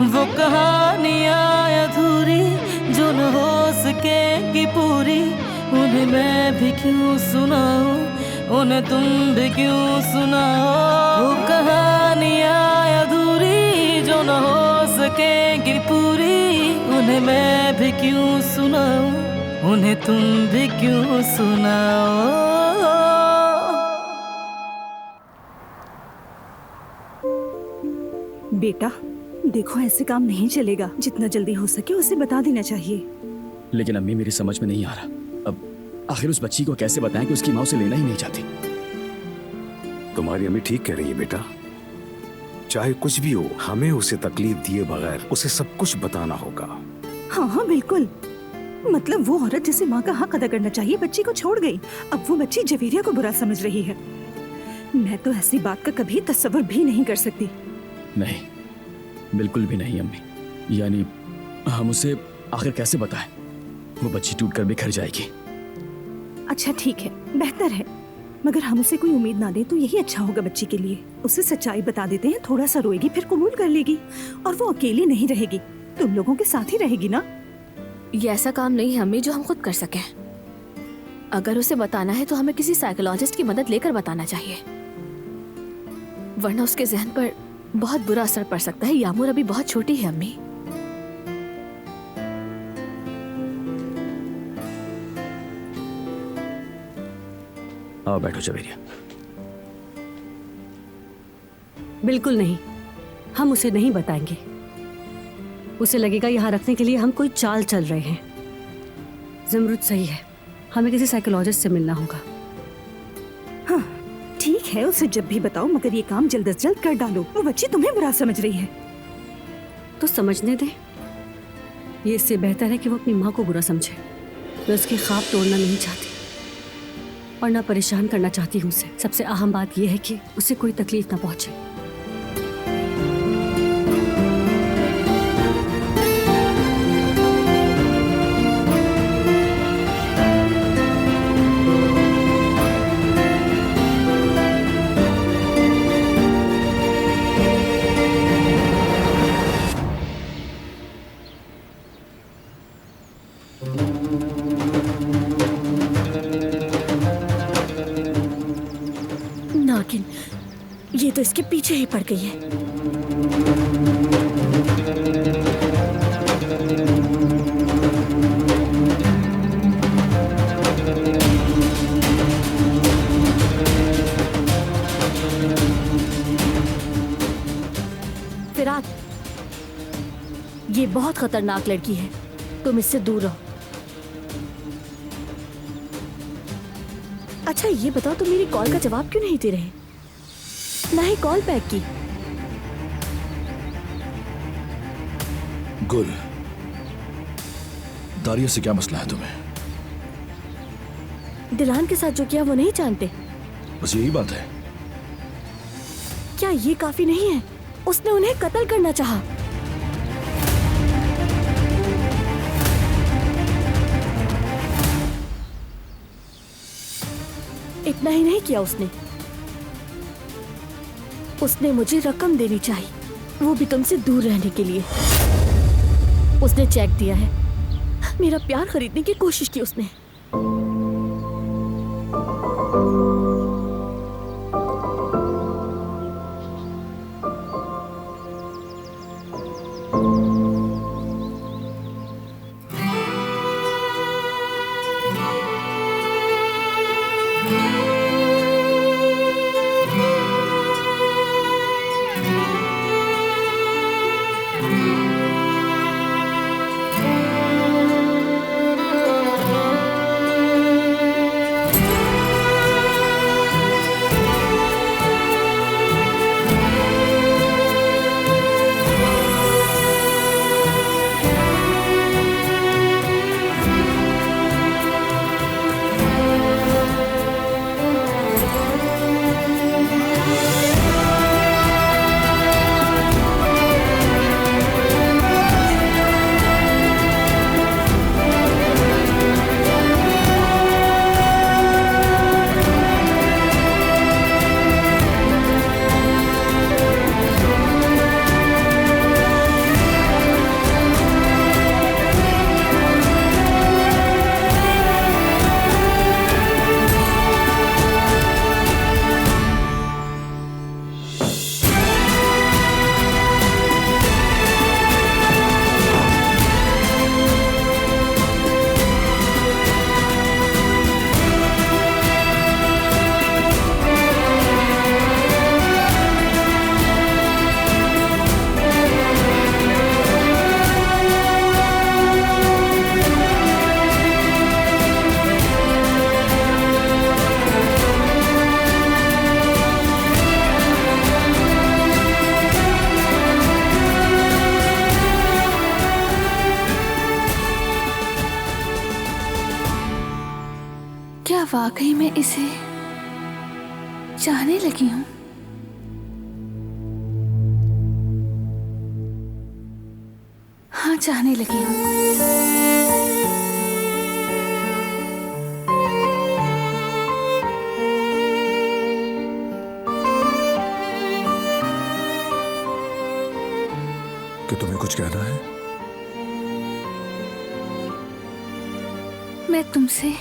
वो कहानियाँ अधूरी जो न हो सकेगी पूरी, उन्हें मैं भी क्यों सुनाऊं, उन्हें तुम भी क्यों सुनाओ। वो कहानियाँ अधूरी जो न हो सकेगी पूरी, उन्हें मैं भी क्यों सुनाऊं, उन्हें तुम भी क्यों सुनाओ। बेटा देखो, ऐसे काम नहीं चलेगा। जितना जल्दी हो सके उसे बता देना चाहिए। लेकिन अम्मी मेरी समझ में नहीं आ रहा, अब आखिर उस बच्ची को कैसे बताएं कि उसकी माँ उसे लेना ही नहीं चाहती। तुम्हारी अम्मी ठीक कह रही है बेटा। चाहे कुछ भी हो, हमें उसे तकलीफ दिए बगैर उसे सब कुछ बताना होगा। हाँ हाँ बिल्कुल। मतलब वो औरत जिसे माँ का हक अदा करना चाहिए बच्ची को छोड़ गई। अब वो बच्ची जवेरिया को बुरा समझ रही है। मैं तो ऐसी बात का कभी तस्वर भी नहीं कर सकती। नहीं, बिल्कुल भी नहीं अम्मी। यानी हम उसे आखिर कैसे बताएं? वो बच्ची टूटकर बिखर जाएगी। अच्छा ठीक है, बेहतर है, मगर हम उसे कोई उम्मीद ना दें तो यही अच्छा होगा बच्ची के लिए। उसे सच्चाई बता देते हैं, थोड़ा सा रोएगी फिर कबूल कर लेगी और वो अकेली नहीं रहेगी, तुम लोगों के साथ ही रहेगी ना। ये ऐसा काम नहीं है अम्मी जो हम खुद कर सकें। अगर उसे बताना है तो हमें किसी साइकोलॉजिस्ट की मदद लेकर बताना चाहिए, वरना उसके जहन पर बहुत बुरा असर पड़ सकता है। यामूर अभी बहुत छोटी है अम्मी। आओ बैठो जवेरिया। बिल्कुल नहीं, हम उसे नहीं बताएंगे। उसे लगेगा यहाँ रखने के लिए हम कोई चाल चल रहे हैं। ज़मरुद सही है, हमें किसी साइकोलॉजिस्ट से मिलना होगा। हाँ ठीक है, उसे जब भी बताओ, मगर ये काम जल्द से जल्द कर डालो। वो बच्ची तुम्हें बुरा समझ रही है। तो समझने दे। ये इससे बेहतर है कि वो अपनी माँ को बुरा समझे। मैं उसके ख्वाब तोड़ना नहीं चाहती और ना परेशान करना चाहती हूँ उसे। सबसे अहम बात यह है कि उसे कोई तकलीफ ना पहुँचे। नागिन ये तो इसके पीछे ही पड़ गई है। फिराक, ये बहुत खतरनाक लड़की है, तुम इससे दूर रहो। अच्छा ये बताओ, तुम मेरी कॉल का जवाब क्यों नहीं दे रहे? ना ही कॉल बैक की। गुल, दारिया से क्या मसला है तुम्हें? दिलान के साथ जो किया वो नहीं जानते? बस यही बात है? क्या ये काफी नहीं है? उसने उन्हें कत्ल करना चाहा। इतना ही नहीं किया उसने मुझे रकम देनी चाहिए, वो भी तुमसे दूर रहने के लिए। उसने चेक दिया है, मेरा प्यार खरीदने की कोशिश की उसने। वाकई में इसे चाहने लगी हूँ? हाँ, चाहने लगी हूँ। कि तुम्हें कुछ कहना है? मैं तुमसे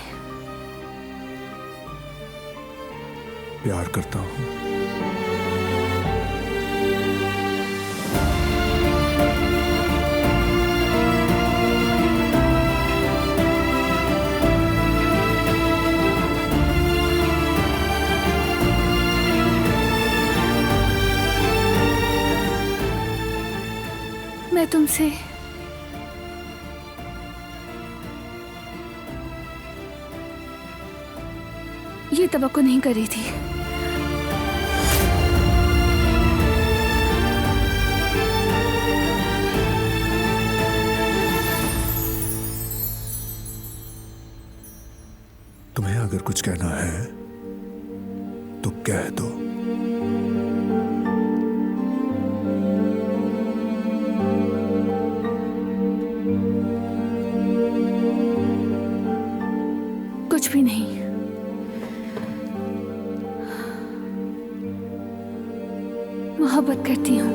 प्यार करता हूँ। मैं तुमसे ये तवक्को नहीं कर रही थी। तुम्हें अगर कुछ कहना है तो कह दो। कुछ भी नहीं। मोहब्बत करती हूँ।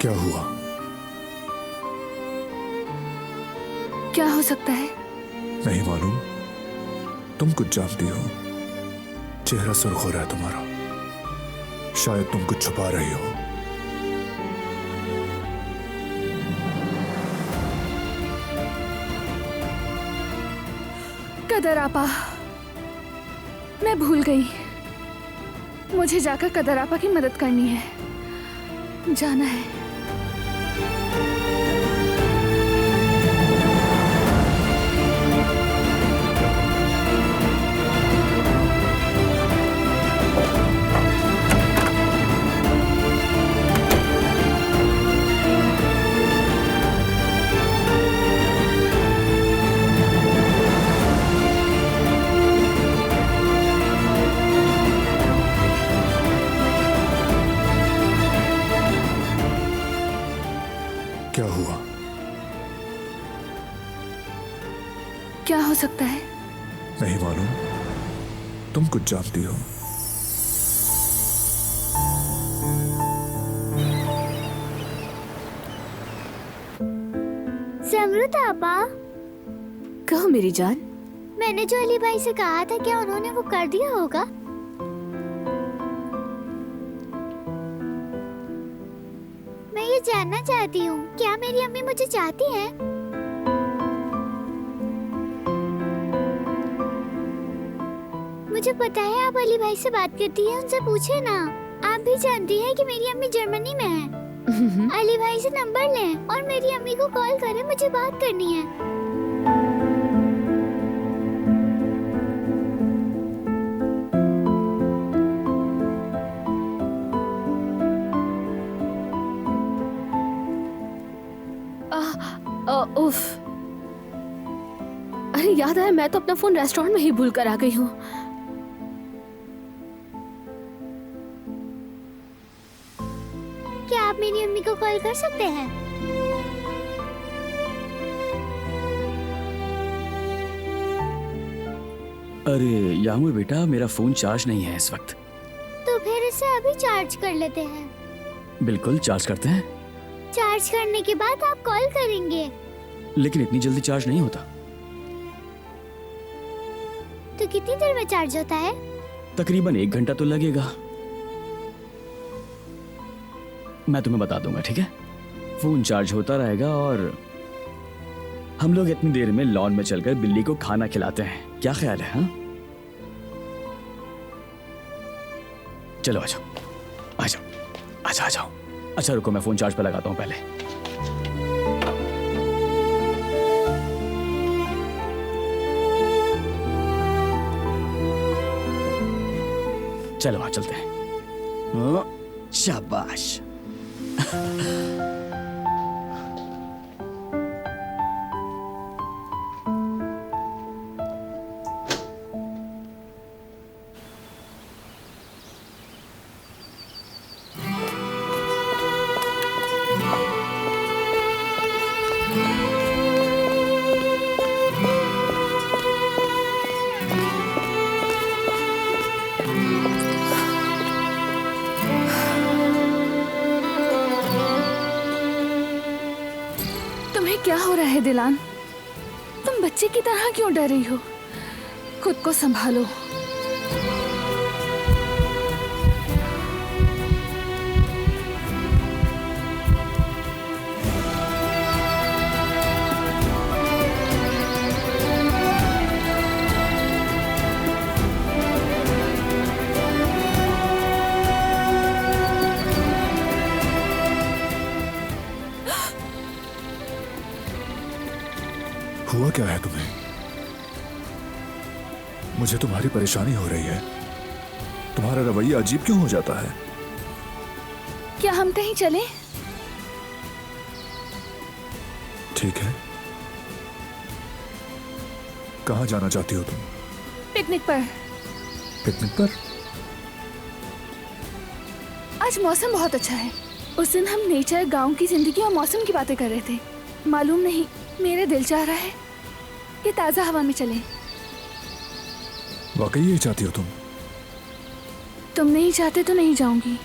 क्या हुआ? क्या हो सकता है? नहीं मालूम। तुम कुछ जानती हो। चेहरा सुर्ख हो रहा है तुम्हारा। शायद तुम कुछ छुपा रही हो। कदर आपा, मैं भूल गई। मुझे जाकर कदर आपा की मदद करनी है। जाना है। क्या हुआ? क्या हो सकता है? नहीं मालूम। तुम कुछ जानती हो। ज़मरुद आपा, कहो मेरी जान। मैंने जो अली भाई से कहा था, क्या उन्होंने वो कर दिया होगा? मैं ये जानना चाहती हूँ, क्या मेरी अम्मी मुझे चाहती हैं? मुझे पता है आप अली भाई से बात करती हैं, उनसे पूछे ना। आप भी जानती हैं कि मेरी अम्मी जर्मनी में है। अली भाई से नंबर लें और मेरी अम्मी को कॉल करें, मुझे बात करनी है। उफ। अरे याद आया, मैं तो अपना फोन रेस्टोरेंट में ही भूल कर आ गई हूँ। क्या आप मेरी अम्मी को कॉल कर सकते हैं? अरे यामू बेटा, मेरा फोन चार्ज नहीं है इस वक्त। तो फिर इसे अभी चार्ज कर लेते हैं। बिल्कुल चार्ज करते हैं, चार्ज करने के बाद आप कॉल करेंगे। लेकिन इतनी जल्दी चार्ज नहीं होता। तो कितनी देर में चार्ज होता है? तकरीबन 1 घंटा तो लगेगा। मैं तुम्हें बता दूंगा, ठीक है? फोन चार्ज होता रहेगा और हम लोग इतनी देर में लॉन में चलकर बिल्ली को खाना खिलाते हैं। क्या ख्याल है? हाँ, चलो आ जाओ, आ जाओ, अच्छा आ जाओ। अच्छा रुको, मैं फोन चार्ज पे लगाता हूँ पहले। चलो वहां चलते हैं। शाबाश। तुम्हें क्या हो रहा है दिलान? तुम बच्चे की तरह क्यों डर रही हो? खुद को संभालो। हुआ क्या है तुम्हें? मुझे तुम्हारी परेशानी हो रही है। तुम्हारा रवैया अजीब क्यों हो जाता है? क्या हम कहीं चलें? ठीक है, कहाँ जाना चाहती हो तुम? पिकनिक पर। पिकनिक पर? आज मौसम बहुत अच्छा है। उस दिन हम नेचर, गांव की जिंदगी और मौसम की बातें कर रहे थे। मालूम नहीं, मेरे दिल चाह रहा है कि ताजा हवा में चलें। वाकई ये चाहती हो तुम? तुम नहीं चाहते तो नहीं जाऊंगी।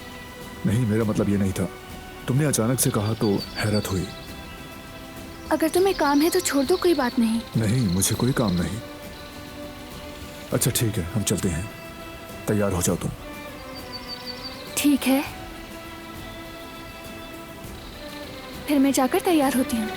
नहीं, मेरा मतलब ये नहीं था। तुमने अचानक से कहा तो हैरत हुई। अगर तुम्हें काम है तो छोड़ दो, कोई बात नहीं। नहीं, मुझे कोई काम नहीं। अच्छा ठीक है, हम चलते हैं। तैयार हो जाओ तुम। ठीक है, फिर मैं जाकर तैयार होती हूँ।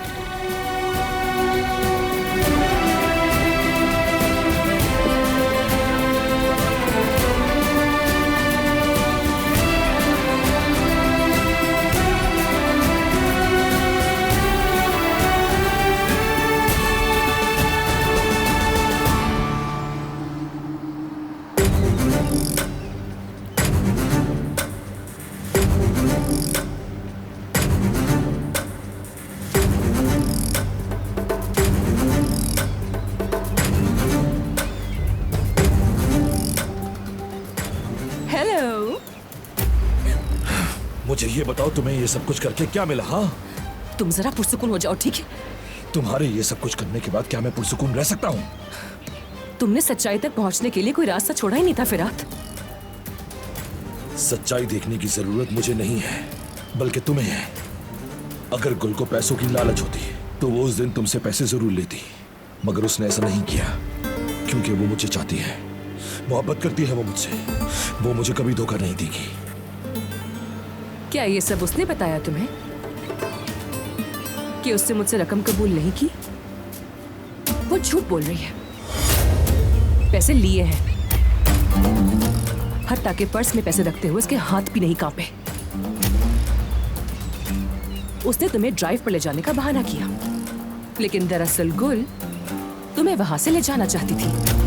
मुझे ये बताओ, तुम्हें ये सब कुछ करके क्या मिला? हाँ, तुम जरा पुरसुकून हो जाओ, ठीक है? तुम्हारे ये सब कुछ करने के बाद क्या मैं पुरसुकून रह सकता हूँ? तुमने सच्चाई तक पहुंचने के लिए कोई रास्ता छोड़ा ही नहीं था फिरात। सच्चाई देखने की जरूरत मुझे नहीं है, बल्कि तुम्हें है। अगर गुल को पैसों की लालच होती तो वो उस दिन तुमसे पैसे जरूर लेती, मगर उसने ऐसा नहीं किया क्योंकि वो मुझे चाहती है, मोहब्बत करती है वो मुझसे। वो मुझे कभी धोखा नहीं देगी। क्या ये सब उसने बताया तुम्हें कि उससे मुझसे रकम कबूल नहीं की? वो झूठ बोल रही है। पैसे लिए हैं, हत्ता के पर्स में पैसे रखते हुए उसके हाथ भी नहीं कांपे। उसने तुम्हें ड्राइव पर ले जाने का बहाना किया, लेकिन दरअसल गुल तुम्हें वहां से ले जाना चाहती थी।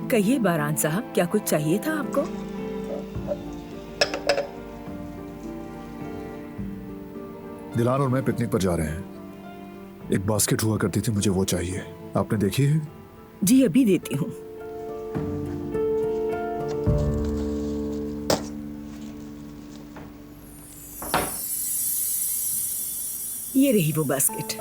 कहिए बारान साहब, क्या कुछ चाहिए था आपको? दिलान और मैं पिकनिक पर जा रहे हैं। एक बास्केट हुआ करती थी, मुझे वो चाहिए। आपने देखी है? जी अभी देती हूँ। ये रही वो बास्केट।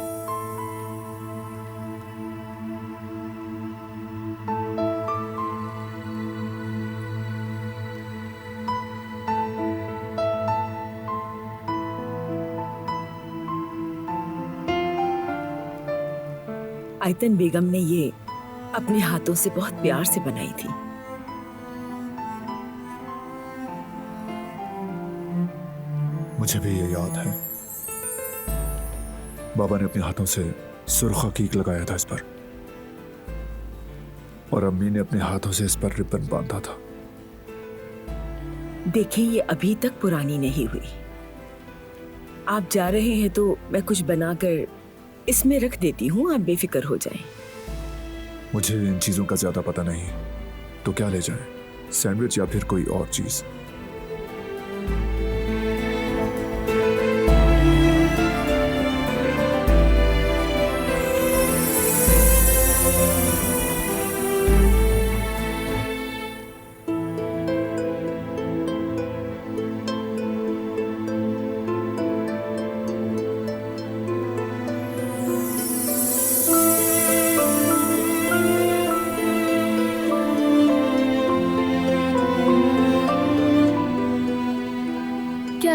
आयतन बेगम ने ये अपने हाथों से बहुत प्यार से बनाई थी। मुझे भी ये याद है, बाबा ने अपने हाथों से सुर्ख हकीक लगाया था इस पर, और अम्मी ने अपने हाथों से इस पर रिबन बांधा था। देखें, ये अभी तक पुरानी नहीं हुई। आप जा रहे हैं तो मैं कुछ बनाकर इसमें रख देती हूँ, आप बेफिक्र हो जाएं। मुझे इन चीजों का ज्यादा पता नहीं, तो क्या ले जाएं? सैंडविच या फिर कोई और चीज?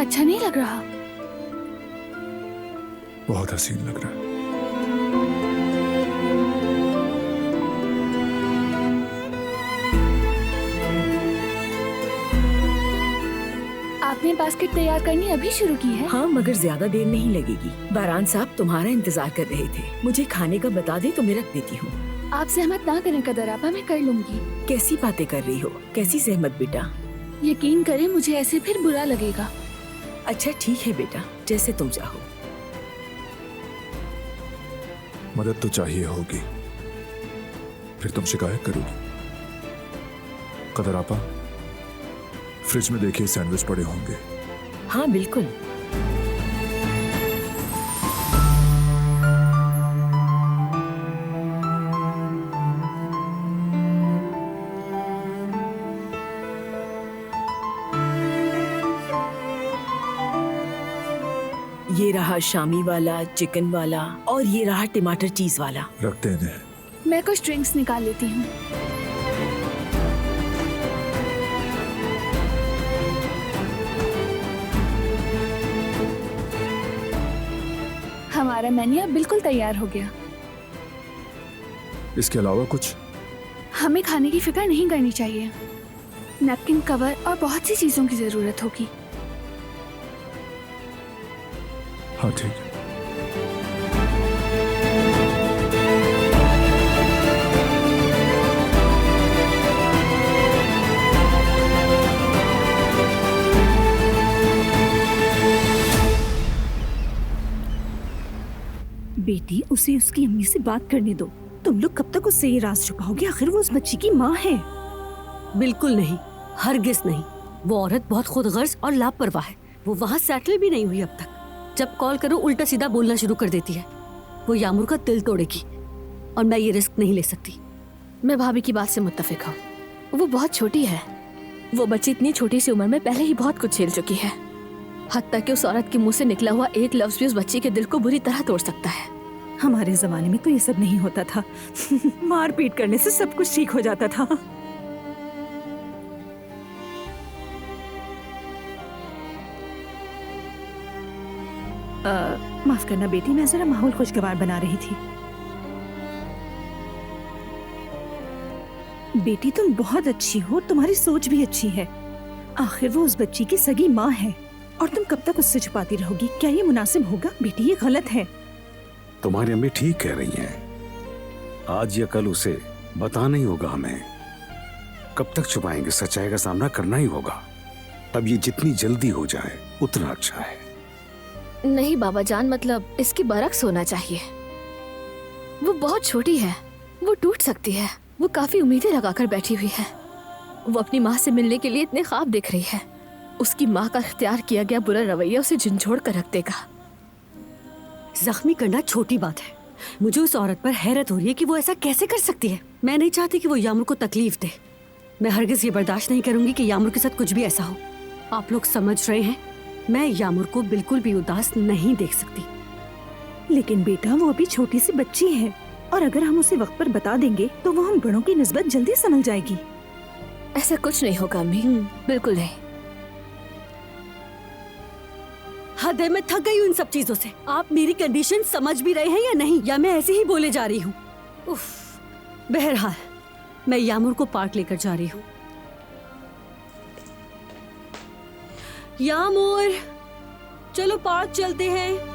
अच्छा नहीं लग रहा? बहुत हसीन लग रहा है। आपने बास्केट तैयार करनी अभी शुरू की है? हाँ, मगर ज्यादा देर नहीं लगेगी। बारान साहब तुम्हारा इंतजार कर रहे थे। मुझे खाने का बता दे तो मैं रख देती हूँ। आप सहमत ना करें कदर आपा, मैं कर लूंगी। कैसी बातें कर रही हो? कैसी सहमत बेटा? यकीन करें, मुझे ऐसे फिर बुरा लगेगा। अच्छा ठीक है बेटा, जैसे तुम चाहो। मदद तो चाहिए होगी, फिर तुम शिकायत करोगी। कदर आपा, फ्रिज में देखिए सैंडविच पड़े होंगे। हाँ बिल्कुल। ये रहा शामी वाला, चिकन वाला, और ये रहा टमाटर चीज वाला। रखते हैं। मैं कुछ ड्रिंक्स निकाल लेती हूँ। हमारा मेन्यू अब बिल्कुल तैयार हो गया। इसके अलावा कुछ? हमें खाने की फिक्र नहीं करनी चाहिए। नैपकिन, कवर और बहुत सी चीजों की जरूरत होगी। हाँ ठीक है। बेटी, उसे उसकी अम्मी से बात करने दो। तुम लोग कब तक उससे ये राज छुपाओगे? आखिर वो उस बच्ची की माँ है। बिल्कुल नहीं, हरगिज नहीं। वो औरत बहुत खुदगर्ज और लापरवाह है। वो वहाँ सेटल भी नहीं हुई अब तक। जब कॉल करो उल्टा सीधा बोलना शुरू कर देती है। वो यामुर का दिल तोड़ेगी और मैं ये रिस्क नहीं ले सकती। मैं भाभी की बात से मुत्तफिक हूँ। वो बहुत छोटी है। वो बच्ची इतनी छोटी सी उम्र में पहले ही बहुत कुछ झेल चुकी है। हत्ता कि उस औरत के मुंह से निकला हुआ एक लफ्ज भी उस बच्ची के दिल को बुरी तरह तोड़ सकता है। हमारे जमाने में तो ये सब नहीं होता था। मार पीट करने से सब कुछ ठीक हो जाता था। माफ करना बेटी, मैं जरा माहौल खुशगवार बना रही थी। बेटी तुम बहुत अच्छी हो, तुम्हारी सोच भी अच्छी है। आखिर वो उस बच्ची की सगी माँ है और तुम कब तक उससे छुपाती रहोगी? क्या ये मुनासिब होगा? बेटी ये गलत है। तुम्हारी अम्मी ठीक कह रही हैं। आज या कल उसे बताना ही होगा हमें। कब तक छुपाएंगे? सच्चाई का सामना करना ही होगा। अब ये जितनी जल्दी हो जाए उतना अच्छा है। नहीं बाबा जान, मतलब इसकी बरक्स होना चाहिए। वो बहुत छोटी है, वो टूट सकती है। वो काफी उम्मीदें लगाकर बैठी हुई है। वो अपनी माँ से मिलने के लिए इतने ख्वाब देख रही है। उसकी माँ का इख्तियार किया गया बुरा रवैया उसे झंझोड़ कर रख देगा। जख्मी करना छोटी बात है। मुझे उस औरत पर हैरत हो रही है कि वो ऐसा कैसे कर सकती है। मैं नहीं चाहती कि वो यामुर को तकलीफ दे। मैं हरगिज ये बर्दाश्त नहीं करूंगी कि यामुर के साथ कुछ भी ऐसा हो। आप लोग समझ रहे हैं, मैं यामुर को बिल्कुल भी उदास नहीं देख सकती। लेकिन बेटा वो अभी छोटी सी बच्ची है और अगर हम उसे वक्त पर बता देंगे तो वो हम बड़ों की निस्बत जल्दी समझ जाएगी। ऐसा कुछ नहीं होगा अम्मी, बिल्कुल नहीं। हद है, मैं थक गई हूँ इन सब चीजों से। आप मेरी कंडीशन समझ भी रहे हैं या नहीं, या मैं ऐसे ही बोले जा रही हूँ? उफ। बहरहाल मैं यामुर को पार्क लेकर जा रही हूँ। यामुर, चलो पार्क चलते हैं।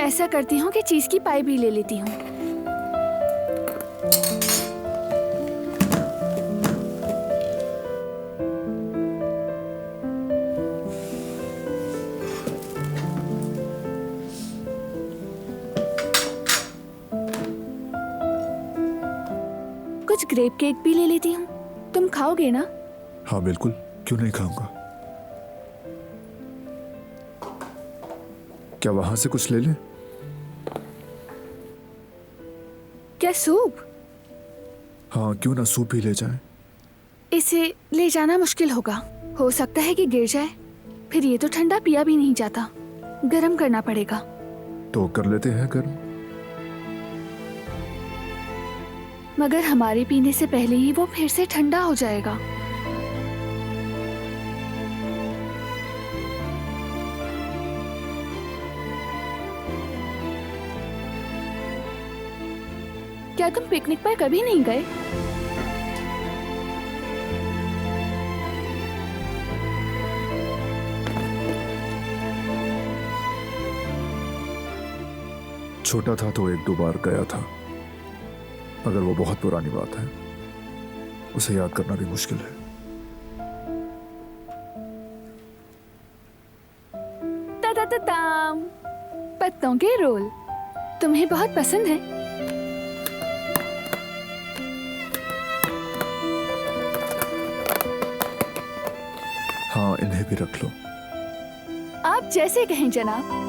ऐसा करती हूँ कि चीज की पाई भी ले लेती हूँ। कुछ ग्रेप केक भी ले लेती हूँ। तुम खाओगे ना? हाँ बिल्कुल, क्यों नहीं खाऊंगा। क्या वहां से कुछ ले लें? क्या सूप? हाँ क्यों ना सूप ही ले जाएं। इसे ले जाना मुश्किल होगा, हो सकता है कि गिर जाए। फिर ये तो ठंडा पिया भी नहीं जाता, गर्म करना पड़ेगा। तो कर लेते हैं गर्म। मगर हमारे पीने से पहले ही वो फिर से ठंडा हो जाएगा। क्या तुम पिकनिक पर कभी नहीं गए? छोटा था तो 1-2 बार गया था, मगर वो बहुत पुरानी बात है, उसे याद करना भी मुश्किल है। ताम, पत्तों के रोल तुम्हें बहुत पसंद है। हाँ इन्हें भी रख लो। आप जैसे कहें जनाब।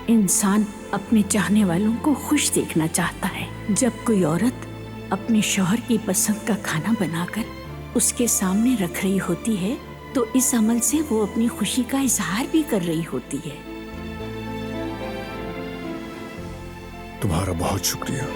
इंसान अपने चाहने वालों को खुश देखना चाहता है। जब कोई औरत अपने शौहर की पसंद का खाना बनाकर उसके सामने रख रही होती है तो इस अमल से वो अपनी खुशी का इजहार भी कर रही होती है। तुम्हारा बहुत शुक्रिया।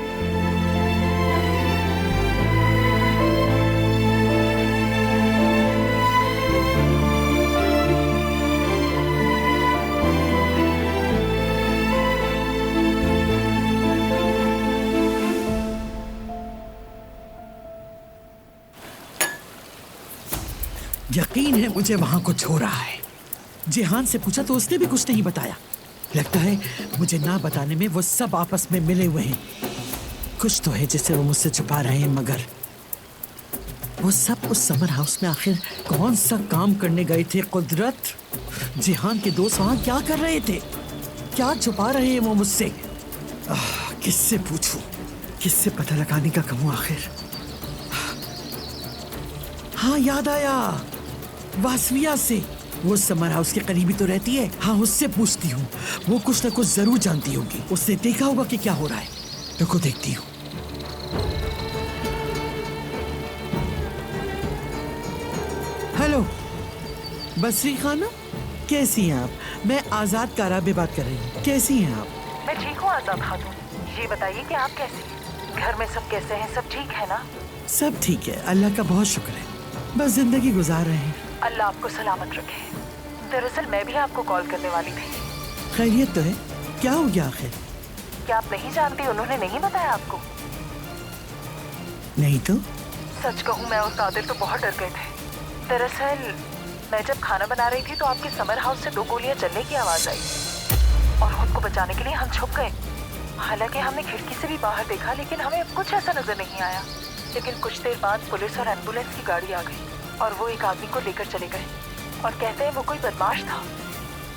यकीन है मुझे वहां कुछ हो रहा है। जिहान से पूछा तो उसने भी कुछ नहीं बताया। लगता है मुझे ना बताने में वो सब आपस में मिले हुए हैं। कुछ तो है जिसे वो मुझसे छुपा रहे हैं, मगर वो सब उस समर हाउस में आखिर कौन सा काम करने गए थे? कुदरत, जिहान के दोस्त वहां क्या कर रहे थे? क्या छुपा रहे हैं वो मुझसे? किससे पूछूं? किससे पता लगाने का कहूं आखिर? हाँ याद आया, वासविया से। वो समर हाउस के करीबी तो रहती है। हाँ उससे पूछती हूँ, वो कुछ ना कुछ जरूर जानती होगी। उसने देखा होगा कि क्या हो रहा है। रुको देखती हूँ। हेलो बसरी खाना, कैसी हैं आप? मैं आजाद कारा में बात कर रही हूँ। कैसी हैं आप? मैं ठीक हूँ आजाद खातून। ये बताइए कि आप कैसी हैं? घर में सब कैसे हैं? सब ठीक है ना? सब ठीक है, अल्लाह का बहुत शुक्र है। बस जिंदगी गुजार रहे हैं। अल्लाह आपको सलामत रखे। दरअसल मैं भी आपको कॉल करने वाली थी। खैरियत तो है? क्या हो गया आखिर? क्या आप नहीं जानती? उन्होंने नहीं बताया आपको? नहीं तो? सच कहूँ मैं और कादिर तो बहुत डर गए थे। दरअसल मैं जब खाना बना रही थी तो आपके समर हाउस से 2 गोलियां चलने की आवाज आई और खुद को बचाने के लिए हम छुप गए। हालांकि हमने खिड़की से भी बाहर देखा लेकिन हमें कुछ ऐसा नजर नहीं आया। लेकिन कुछ देर बाद पुलिस और एम्बुलेंस की गाड़ी आ गई और वो एक आदमी को लेकर चले गए और कहते हैं वो कोई बदमाश था।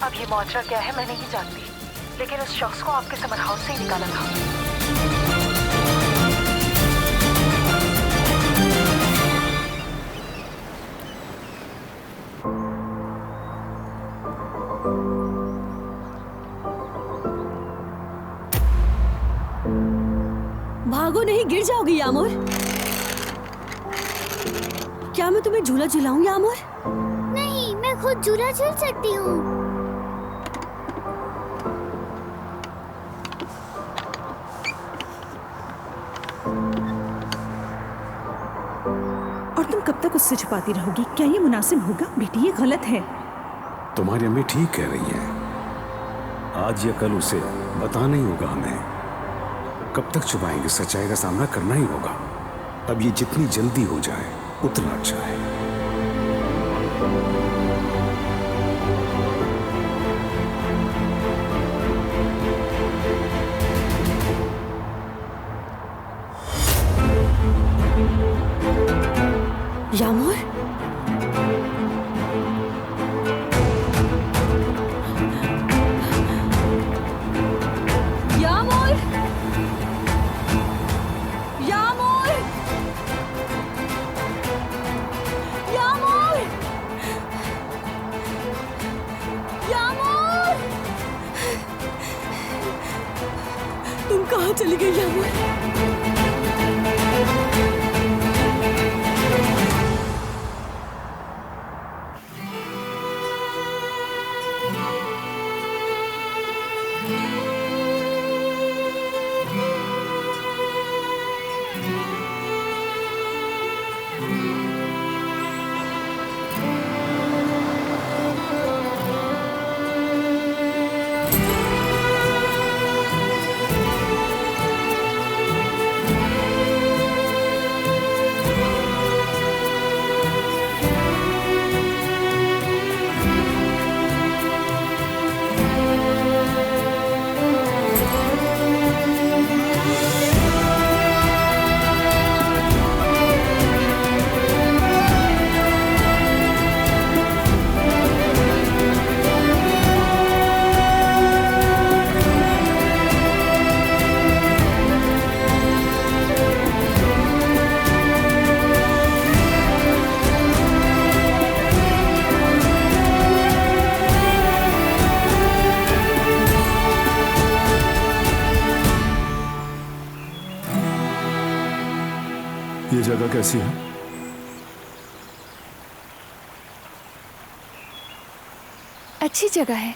अब ये माजरा क्या है मैं नहीं जानती, लेकिन उस शख्स को आपके समर हाउस से ही निकाला था। भागो नहीं, गिर जाओगी यामोर। क्या मैं तुम्हें झूला झुलाऊं यामोर? नहीं, मैं खुद झूला झूल सकती हूँ। और तुम कब तक उससे छुपाती रहोगी? क्या ये मुनासिब होगा? बेटी ये गलत है। तुम्हारी अम्मी ठीक कह रही हैं। आज या कल उसे बताना ही होगा हमें। कब तक छुपाएंगे? सच्चाई का सामना करना ही होगा। अब ये जितनी जल्दी हो जाए उतना अच्छा है। यामोर, यामोर, यामोर, यामोर, यामोर, तुम कहाँ चली गई यामोर? ये जगह कैसी है? अच्छी जगह है।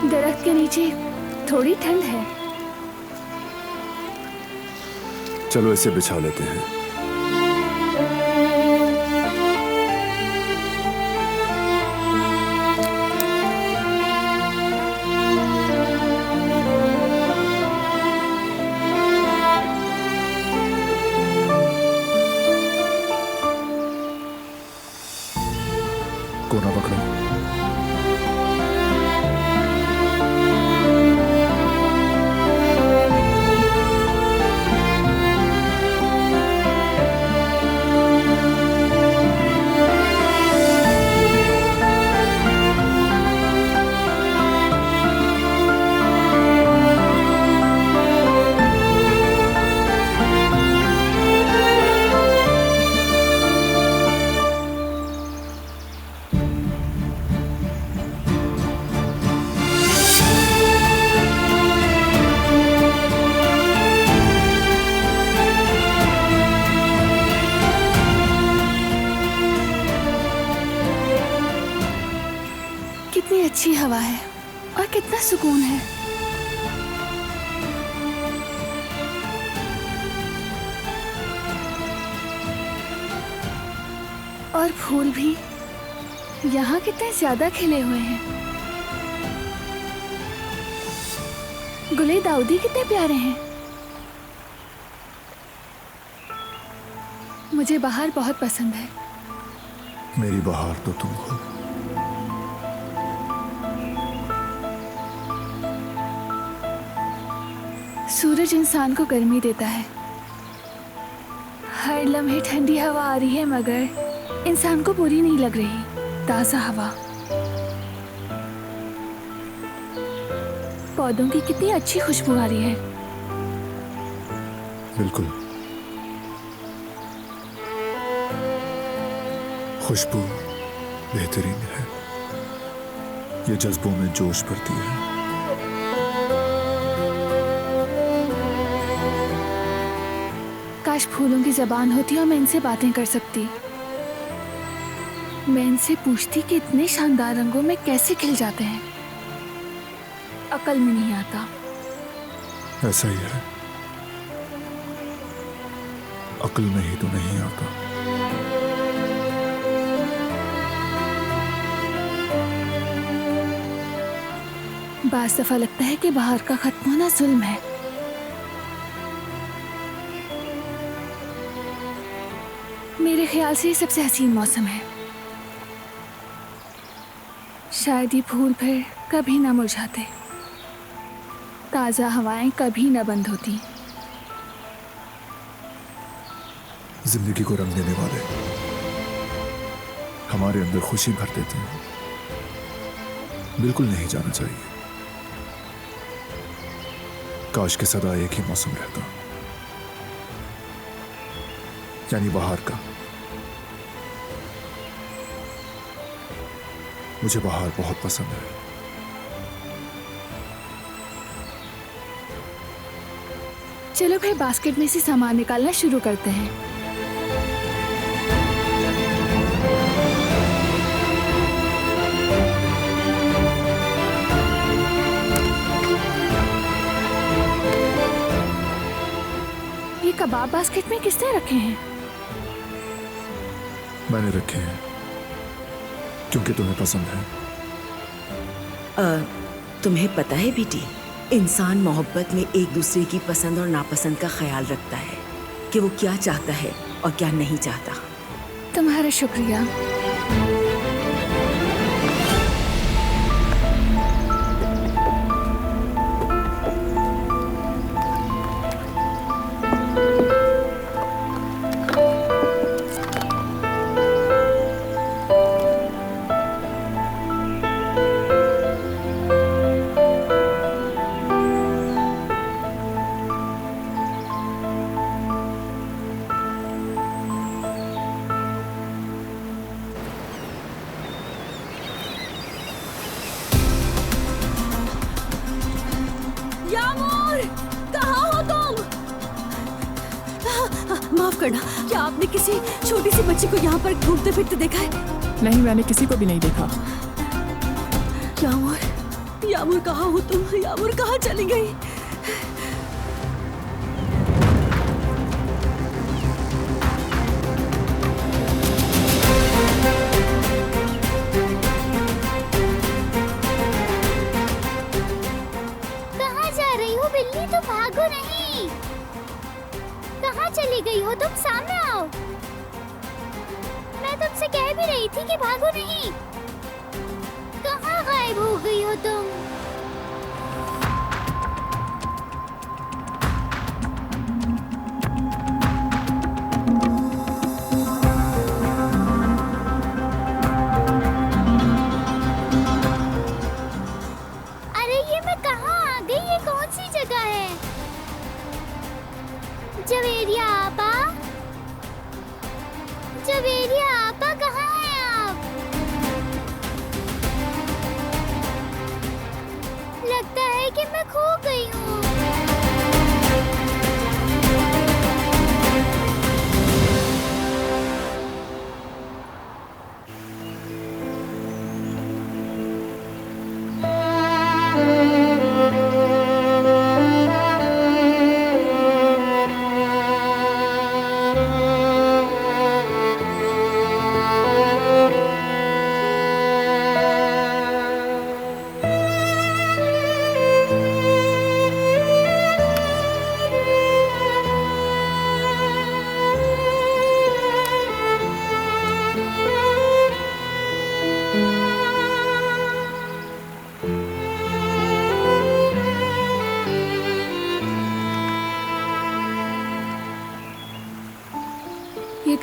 दरख्त के नीचे थोड़ी ठंड है। चलो इसे बिछा लेते हैं। कोना पकड़ो। कितनी अच्छी हवा है और कितना सुकून है। और फूल भी यहाँ कितने ज्यादा खिले हुए हैं। गुले दाऊदी कितने प्यारे हैं। मुझे बाहर बहुत पसंद है। मेरी बहार तो तुम हो। सूरज इंसान को गर्मी देता है। हर लम्हे ठंडी हवा आ रही है, मगर इंसान को बुरी नहीं लग रही। ताजा हवा, पौधों की कितनी अच्छी खुशबू आ रही है। बिल्कुल, खुशबू बेहतरीन है। ये जज्बों में जोश भरती है। काश फूलों की जबान होती और मैं इनसे बातें कर सकती। मैं इनसे पूछती कि इतने शानदार रंगों में कैसे खिल जाते हैं। अकल में नहीं आता। ऐसा ही है, अक्ल में ही तो नहीं आता। बास दफा लगता है कि बाहर का खत्म होना जुल्म है। मेरे ख्याल से ये सबसे हसीन मौसम है। शायद ये फूल फिर कभी ना मुरझाते, ताजा हवाएं कभी ना बंद होती। जिंदगी को रंग देने वाले हमारे अंदर खुशी भर देते हैं। बिल्कुल नहीं जाना चाहिए। काश के सदा एक ही मौसम रहता, यानी बाहर का। मुझे बाहर बहुत पसंद है। चलो फिर बास्केट में से सामान निकालना शुरू करते हैं। ये कबाब बास्केट में किसने रखे हैं? मैंने रखे हैं क्योंकि तुम्हें पसंद है। तुम्हें पता है बेटी, इंसान मोहब्बत में एक दूसरे की पसंद और नापसंद का ख्याल रखता है कि वो क्या चाहता है और क्या नहीं चाहता। तुम्हारा शुक्रिया। माफ करना, क्या आपने किसी छोटी सी बच्ची को यहाँ पर घूमते फिरते देखा है? नहीं, मैंने किसी को भी नहीं देखा। यामूर, यामूर कहाँ हो तुम? यामूर कहाँ चली गई? कहाँ जा रही हो बिल्ली? तो भागो नहीं। कहाँ चली गई हो तुम? सामने आओ। मैं तुमसे कह भी रही थी कि भागो नहीं। कहाँ गायब हो गई हो तुम?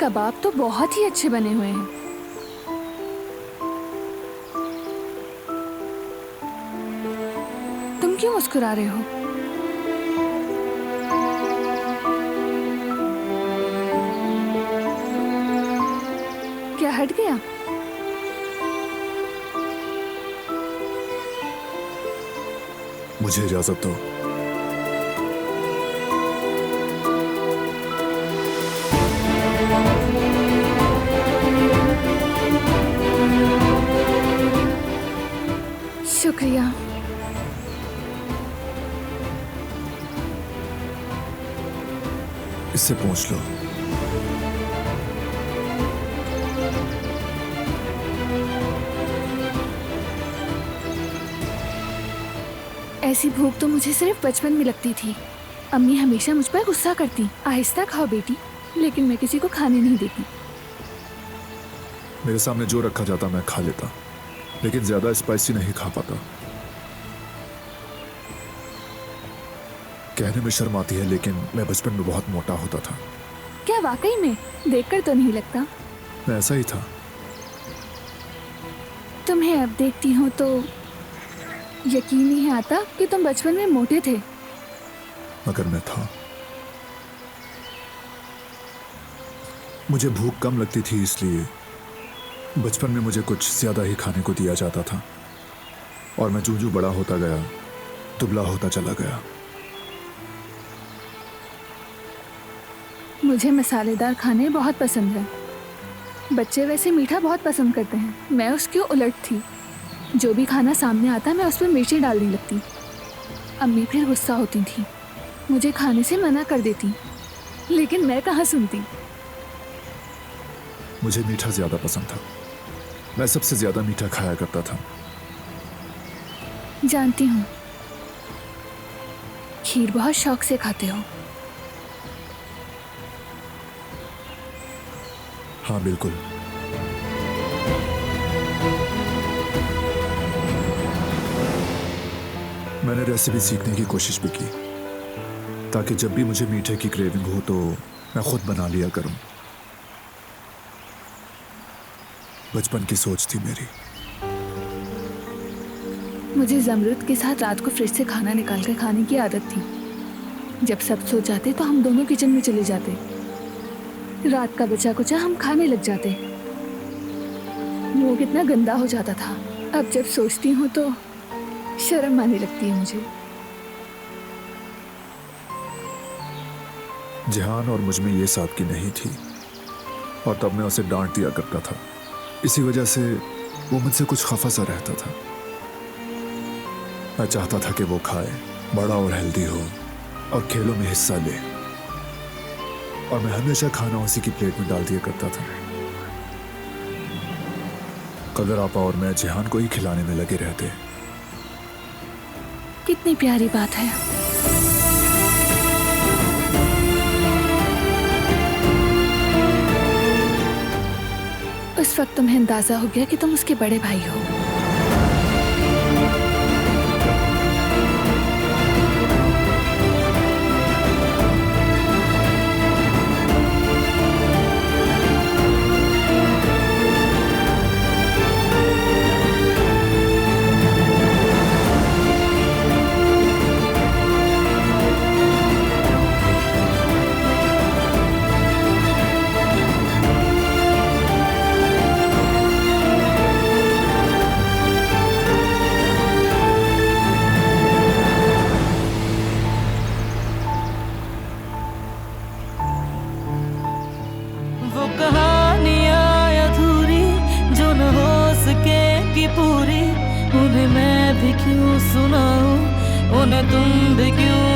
कबाब तो बहुत ही अच्छे बने हुए हैं। तुम क्यों मुस्कुरा रहे हो? क्या हट गया? मुझे इजाजत दो। शुक्रिया। इससे पूछ लो। ऐसी भूख तो मुझे सिर्फ बचपन में लगती थी। अम्मी हमेशा मुझ पर गुस्सा करती, आहिस्ता खाओ बेटी, लेकिन मैं किसी को खाने नहीं देती। मेरे सामने जो रखा जाता मैं खा लेता, लेकिन ज्यादा स्पाइसी नहीं खा पाता। कहने में शर्म आती है, लेकिन मैं बचपन में बहुत मोटा होता था। क्या वाकई में? देखकर तो नहीं लगता। मैं ऐसा ही था। तुम्हें अब देखती हूँ तो यकीन नहीं आता कि तुम बचपन में मोटे थे। मगर मैं था। मुझे भूख कम लगती थी, इसलिए बचपन में मुझे कुछ ज्यादा ही खाने को दिया जाता था, और मैं जूं जूं बड़ा होता गया दुबला होता चला गया। मुझे मसालेदार खाने बहुत पसंद है। बच्चे वैसे मीठा बहुत पसंद करते हैं, मैं उसके उलट थी। जो भी खाना सामने आता मैं उस पर मिर्ची डालने लगती। अम्मी फिर गुस्सा होती थी, मुझे खाने से मना कर देती, लेकिन मैं कहाँ सुनती। मुझे मीठा ज्यादा पसंद था। मैं सबसे ज्यादा मीठा खाया करता था। जानती हूँ, खीर बहुत शौक से खाते हो। हाँ बिल्कुल। मैंने रेसिपी सीखने की कोशिश भी की, ताकि जब भी मुझे मीठे की क्रेविंग हो तो मैं खुद बना लिया करूं। बचपन की सोच थी मेरी। मुझे जमरुद के साथ रात को फ्रिज से खाना निकाल कर खाने की आदत थी। जब सब सो जाते तो हम दोनों किचन में चले जाते। रात का बचा कुचा हम खाने लग जाते। मुंह कितना गंदा हो जाता था। अब जब सोचती हूँ तो शर्म आने लगती है मुझे। जिहान और मुझ में ये सादगी नहीं थी, और तब मैं उसे डांट दिया करता था। इसी वजह से वो मुझसे कुछ खफा सा रहता था। मैं चाहता था कि वो खाए, बड़ा और हेल्दी हो, और खेलों में हिस्सा ले, और मैं हमेशा खाना उसी की प्लेट में डाल दिया करता था। कदर आपा और मैं जिहान को ही खिलाने में लगे रहते। कितनी प्यारी बात है। उस वक्त तुम्हें अंदाजा हो गया कि तुम उसके बड़े भाई हो। पूरी उन्हें मैं भी क्यों सुनाऊं, उन्हें तुम भी क्यों